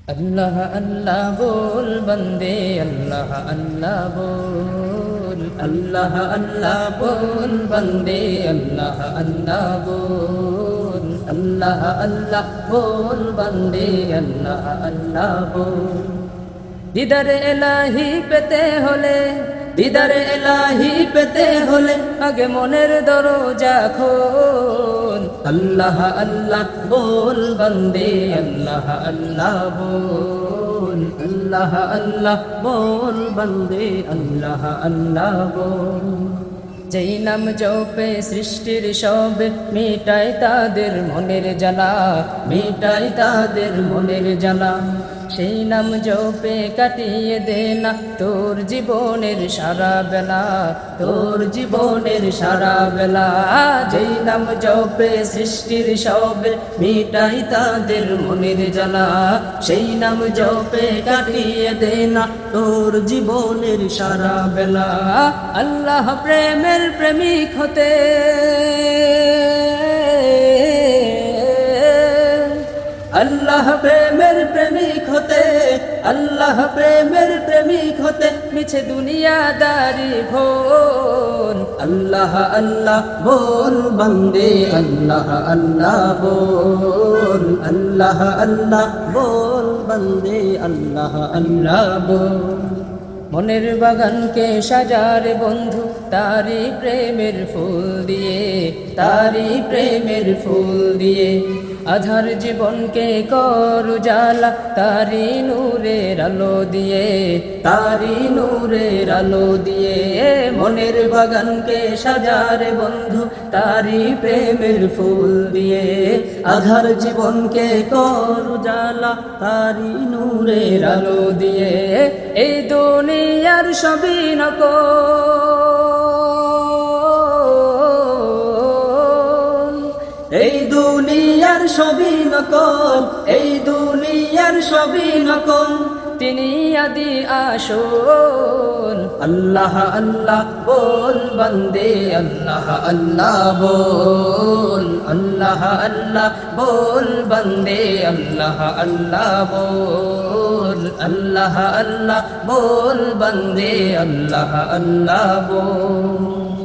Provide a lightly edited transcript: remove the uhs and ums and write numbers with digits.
अल्लाह अल्लाह बोल बंदे अल्लाह अल्लाह बोल अल्लाह अल्लाह बोल बंदे अल्लाह अल्लाह बोल अल्लाह अल्लाह बोल बंदे अल्लाह अल्लाह बोल दीदार इलाही पेते होले दीदार इलाही पेते होले आगे मनेर दरजा खोल अल्लाह अल्लाह बोल बंदे अल्लाह अल्लाह बोल अल्लाह अल्लाह बोल बंदे अल्लाह अल्लाह बोल যেই নাম জপে সৃষ্টির সবে মিটায় তাদের মনের জ্বালা মিটায় তাদের মনের জ্বালা সেই নাম জপে কাটিয়ে দে না তোর জীবনের সারা বেলা তোর জীবনের সারা বেলা যেই নাম জপে সৃষ্টির সবে মিটায় তাদের মনের জ্বালা সেই নাম জপে কাটিয়ে দে না তোর জীবনের সারা বেলা আল্লাহ প্রেমের প্রেমিক হতে আল্লাহ প্রেমের প্রেমিক হতে আল্লাহ প্রেমের প্রেমিক হতে মিছে দুনিয়াদারি ভোল আল্লাহ আল্লাহ বল বন্দে আল্লাহ আল্লাহ বল আল্লাহ আল্লাহ বল বন্দে আল্লাহ আল্লাহ বল মনের বাগানকে সাজারে বন্ধু তারি প্রেমের ফুল দিয়ে তারি প্রেমের ফুল দিয়ে আধার জীবনকে কর উজালা তারি নূরের আলো দিয়ে তারি নূরের আলো দিয়ে মনের বাগানকে সাজারে বন্ধু তারি প্রেমের ফুল দিয়ে আধার জীবনকে কর উজালা তারি নূরের আলো দিয়ে এই দুনিয়ার সবই নকল এই দুনিয়ার সবই নকল এই দুনিয়ার সবই নকল তিনি আদি আসল আল্লাহ আল্লাহ বল বন্দে আল্লাহ আল্লাহ বল আল্লাহ আল্লাহ বল বন্দে আল্লাহ আল্লাহ বল আল্লাহ আল্লাহ বল বন্দে আল্লাহ আল্লাহ বল